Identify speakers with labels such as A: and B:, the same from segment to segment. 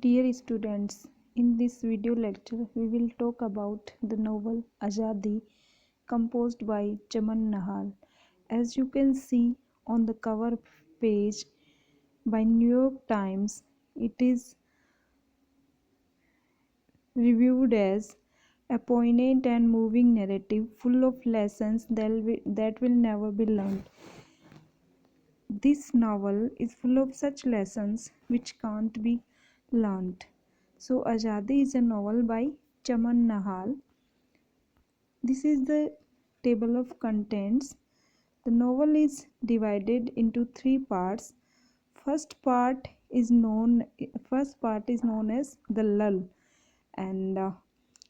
A: Dear students, in this video lecture we will talk about the novel Azadi composed by Chaman Nahal. As you can see on the cover page by New York Times, it is reviewed as a poignant and moving narrative full of lessons that will never be learned. This novel is full of such lessons which can't be learned. So, Azadi is a novel by Chaman Nahal. This is the table of contents. The novel is divided into three parts. First part is known as the lull, and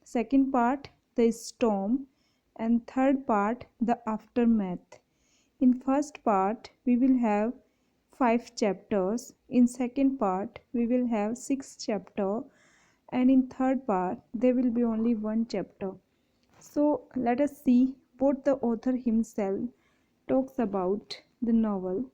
A: second part the storm, and third part the aftermath. In first part we will have 5 chapters, in second part we will have 6 chapter, and in third part there will be only one chapter. So let us see what the author himself talks about the novel.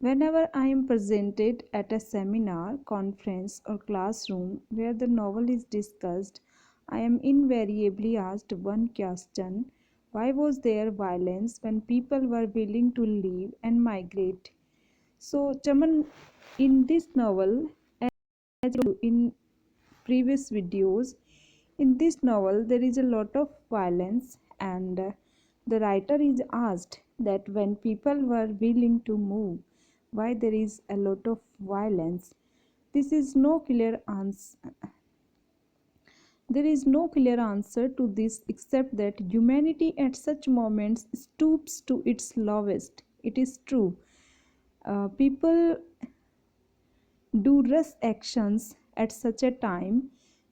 A: Whenever I am presented at a seminar, conference, or classroom where the novel is discussed, I am invariably asked one question: why was there violence when people were willing to leave and migrate? So, Chaman, in this novel, as in previous videos, in this novel there is a lot of violence, and the writer is asked that when people were willing to move, why there is a lot of violence. This is no clear answer. There is no clear answer to this except that humanity at such moments stoops to its lowest. It is true. People do rush actions at such a time,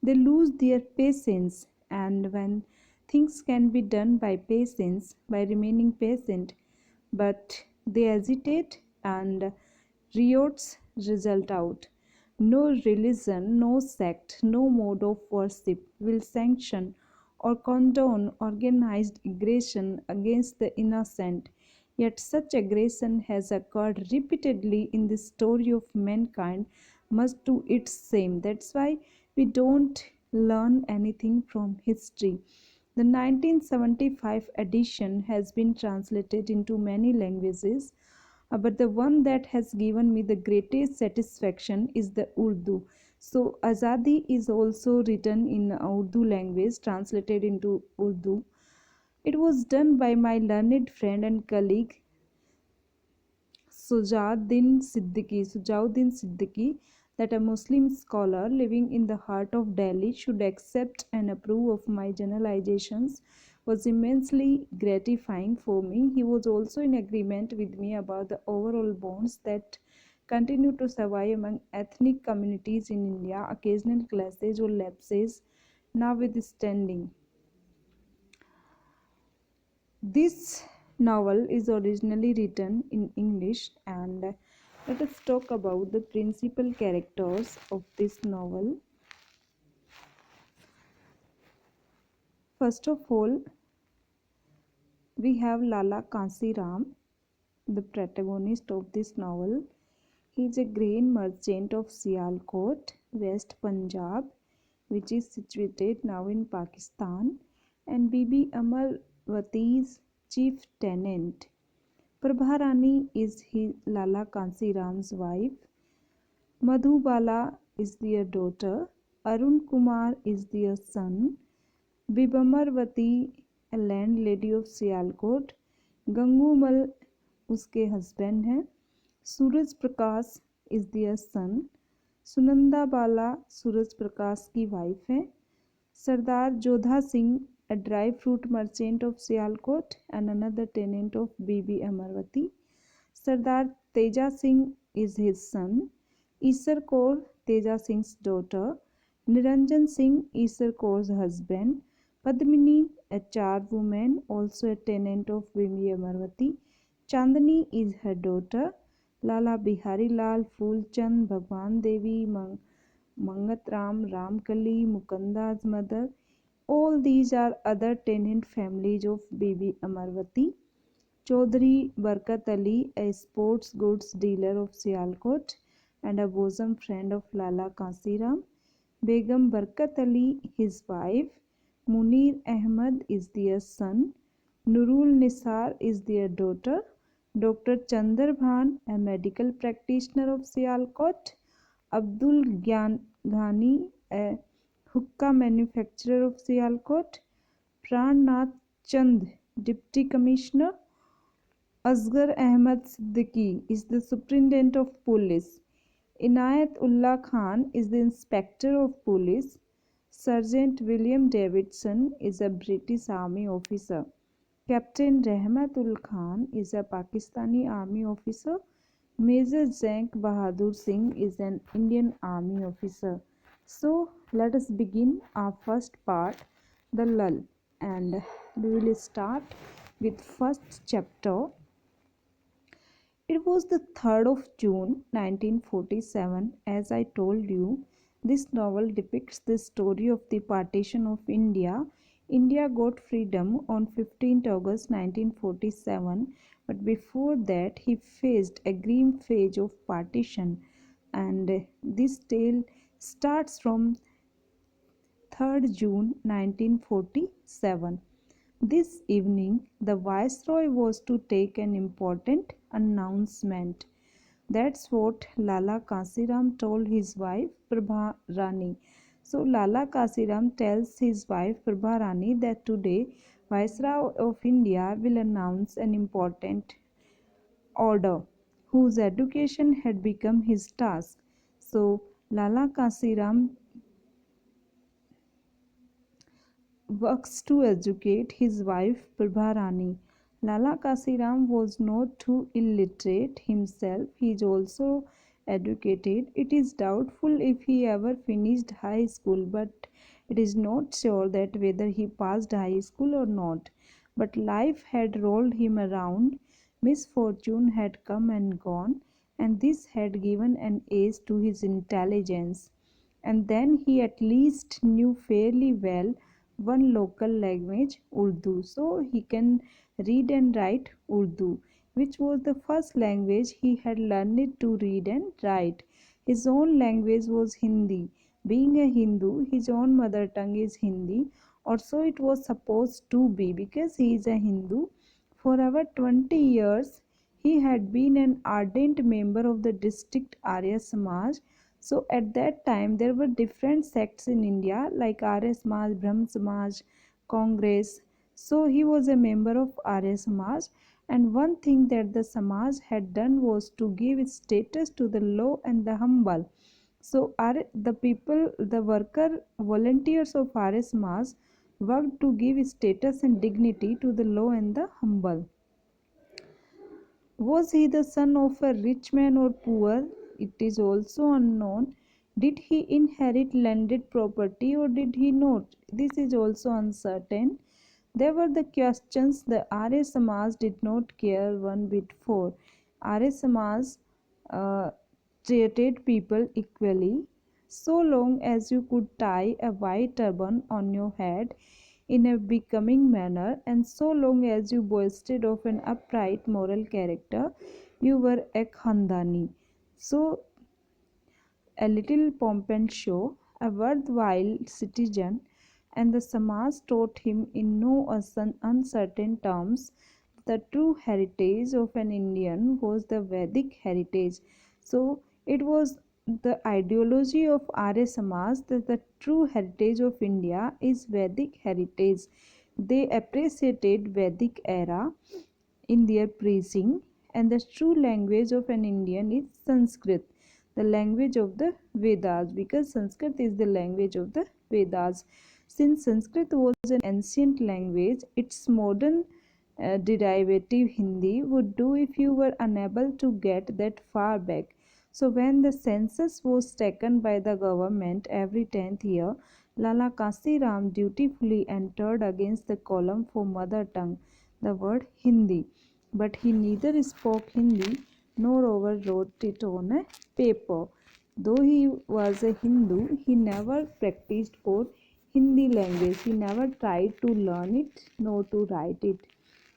A: they lose their patience, and when things can be done by patience, by remaining patient, but they hesitate and riots result out. No religion, no sect, no mode of worship will sanction or condone organized aggression against the innocent. Yet such aggression has occurred repeatedly in the story of mankind, must do its same. That's why we don't learn anything from history. The 1975 edition has been translated into many languages, but the one that has given me the greatest satisfaction is the Urdu. So, Azadi is also written in Urdu language, translated into Urdu. It was done by my learned friend and colleague Sujauddin Siddiqui, that a Muslim scholar living in the heart of Delhi should accept and approve of my generalizations was immensely gratifying for me. He was also in agreement with me about the overall bonds that continue to survive among ethnic communities in India, occasional clashes or lapses notwithstanding. This novel is originally written in English, and let us talk about the principal characters of this novel. First of all, we have Lala Kansiram, the protagonist of this novel. He is a grain merchant of Sialkot, West Punjab, which is situated now in Pakistan, and Bibi Amarwati's chief tenant. Prabharani is Lala Kansiram's wife. Madhubala is their daughter. Arun Kumar is their son. Bibamarvati, a landlady of Sialkot. Gangumal उसके husband हैं. Suraj Prakash is there सन. सुनंदा बाला सूरज प्रकाश की wife है. सरदार Jodha Singh, a dry fruit merchant of Sialkot and another tenant of Bibi Amarwati. Sardar Teja Singh is his son. Isar Kaur, Teja Singh's daughter. Niranjan Singh, Isar Kaur's husband. Padmini, a charwoman, also a tenant of Bibi Amarwati. Chandani is her daughter. Lala Bihari Lal, Phoolchand, Bhagwan Devi, Mangatram, Ramkali, Mukanda's mother. All these are other tenant families of Bibi Amarwati. Chaudhary Barkat Ali, a sports goods dealer of Sialkot. and a bosom friend of Lala Kasiram. Begum Barkat Ali, his wife. Munir Ahmad is their son. Nurul Nisar is their daughter. Dr. Chandar Bhan, a medical practitioner of Sialkot. Abdul Ghani, a hookah manufacturer of Sialkot. Pran Nath Chand, Deputy Commissioner. Asghar Ahmad Siddiqui is the Superintendent of Police. Inayat Ullah Khan is the Inspector of Police. Sergeant William Davidson is a British Army officer. Captain Rahmatul Khan is a Pakistani Army officer. Major Zank Bahadur Singh is an Indian Army officer. So let us begin our first part, the lull, and we will start with first chapter. It was the 3rd of June 1947. As I told you, this novel depicts the story of the partition of India. India got freedom on 15th August 1947, but before that he faced a grim phase of partition, and this tale starts from 3rd June 1947. This evening, the Viceroy was to take an important announcement. That's what Lala Kasiram told his wife Prabha Rani. So Lala Kasiram tells his wife Prabha Rani that today Viceroy of India will announce an important order whose education had become his task. So Lala Kasiram works to educate his wife Prabharani. Lala Kasiram was not too illiterate himself, he is also educated. It is doubtful if he ever finished high school, but it is not sure that whether he passed high school or not. But life had rolled him around, misfortune had come and gone, and this had given an age to his intelligence. And then he at least knew fairly well one local language, Urdu. So he can read and write Urdu, which was the first language he had learned to read and write. His own language was Hindi. Being a Hindu, his own mother tongue is Hindi, or so it was supposed to be because he is a Hindu. For over 20 years, he had been an ardent member of the district Arya Samaj. So at that time there were different sects in India like Arya Samaj, Brahm Samaj, Congress. So he was a member of Arya Samaj, and one thing that the Samaj had done was to give status to the low and the humble. So the people, the worker volunteers of Arya Samaj worked to give status and dignity to the low and the humble. Was he the son of a rich man or poor? It is also unknown. Did he inherit landed property or did he not? This is also uncertain. There were the questions the Arya Samaj did not care one bit for. Arya Samaj uh, treated people equally. So long as you could tie a white turban on your head in a becoming manner, and so long as you boasted of an upright moral character, you were a Khandani. So a little pomp and show, a worthwhile citizen, and the Samaj taught him in no uncertain terms the true heritage of an Indian was the Vedic heritage. So it was the ideology of Arya Samaj that the true heritage of India is Vedic heritage. They appreciated Vedic era in their preaching, and the true language of an Indian is Sanskrit, the language of the Vedas, because Sanskrit is the language of the Vedas. Since Sanskrit was an ancient language, its modern derivative Hindi would do if you were unable to get that far back. So, when the census was taken by the government every 10th year, Lala Kasiram dutifully entered against the column for mother tongue the word Hindi, but he neither spoke Hindi nor overwrote it on a paper. Though he was a Hindu, he never practiced for Hindi language. He never tried to learn it nor to write it.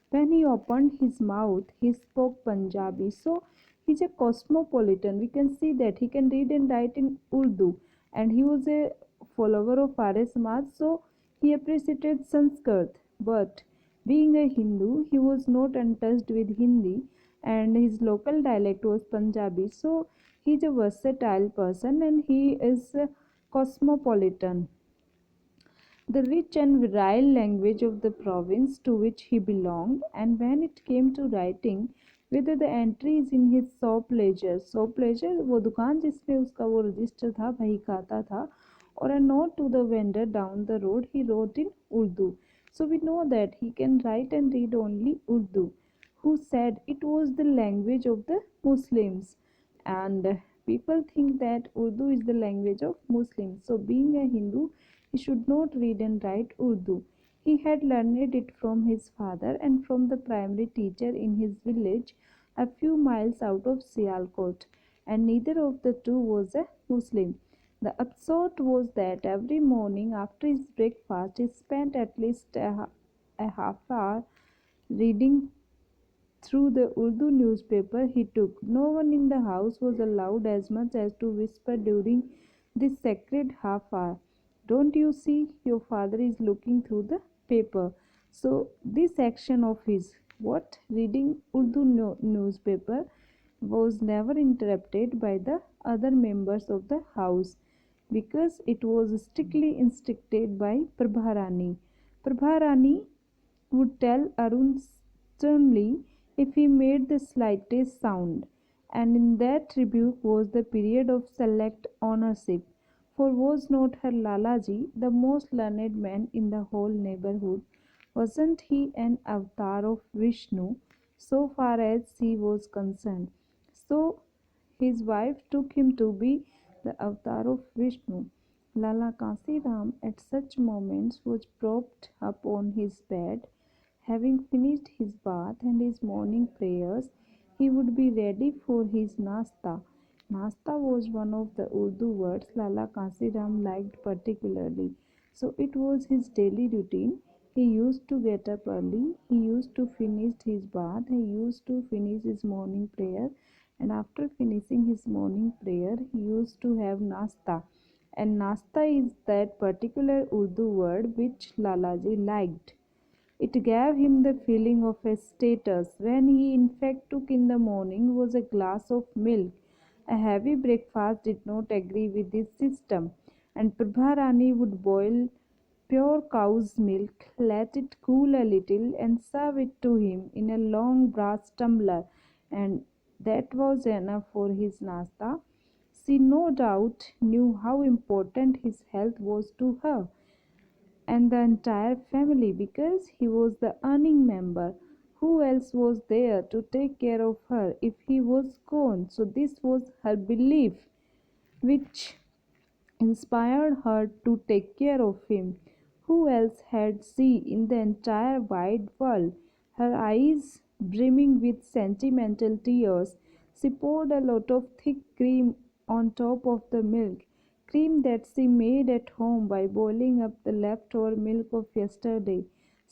A: When he opened his mouth, he spoke Punjabi. So He's a cosmopolitan. We can see that he can read and write in Urdu, and he was a follower of Arya Samaj, so he appreciated Sanskrit. But being a Hindu, he was not untouched with Hindi, and his local dialect was Punjabi. So he's a versatile person, and he is a cosmopolitan. The rich and virile language of the province to which he belonged, and when it came to writing, whether the entries in his shop ledger वो दुकान जिसमें उसका वो register था वही खाता था, or a note to the vendor down the road, he wrote in Urdu. So we know that he can write and read only Urdu. Who said it was the language of the Muslims? And people think that Urdu is the language of Muslims. So being a Hindu, he should not read and write Urdu. He had learned it from his father and from the primary teacher in his village a few miles out of Sialkot, and neither of the two was a Muslim. The upshot was that every morning after his breakfast he spent at least a half hour reading through the Urdu newspaper he took. No one in the house was allowed as much as to whisper during this sacred half hour. Don't you see, your father is looking through the paper. So, this action of his, what? Reading Urdu newspaper, was never interrupted by the other members of the house because it was strictly instructed by Prabharani. Prabharani would tell Arun sternly if he made the slightest sound, and in that rebuke was the period of select ownership. For was not her Lalaji the most learned man in the whole neighborhood? Wasn't he an avatar of Vishnu so far as he was concerned? So his wife took him to be the avatar of Vishnu. Lala Kansiram at such moments was propped up on his bed. Having finished his bath and his morning prayers, he would be ready for his nasta. Nasta was one of the Urdu words Lala Kansiram liked particularly. So it was his daily routine. He used to get up early, he used to finish his bath, he used to finish his morning prayer, and after finishing his morning prayer, he used to have nasta. And nasta is that particular Urdu word which Lalaji liked. It gave him the feeling of a status. When he in fact took in the morning was a glass of milk. A heavy breakfast did not agree with this system, and Prabharani would boil pure cow's milk, let it cool a little, and serve it to him in a long brass tumbler, and that was enough for his nasta. She no doubt knew how important his health was to her and the entire family because he was the earning member. Who else was there to take care of her if he was gone? So, this was her belief, which inspired her to take care of him. Who else had she in the entire wide world? Her eyes brimming with sentimental tears, she poured a lot of thick cream on top of the milk, cream that she made at home by boiling up the leftover milk of yesterday.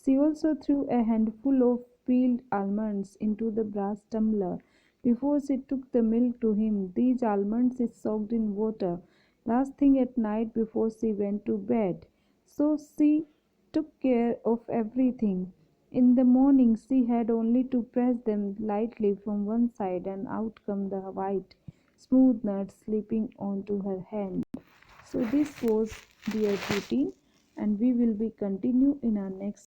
A: She also threw a handful of peeled almonds into the brass tumbler before she took the milk to him. These almonds is soaked in water last thing at night before she went to bed. So she took care of everything. In the morning she had only to press them lightly from one side and out come the white, smooth nuts slipping onto her hand. So this was their routine and we will be continue in our next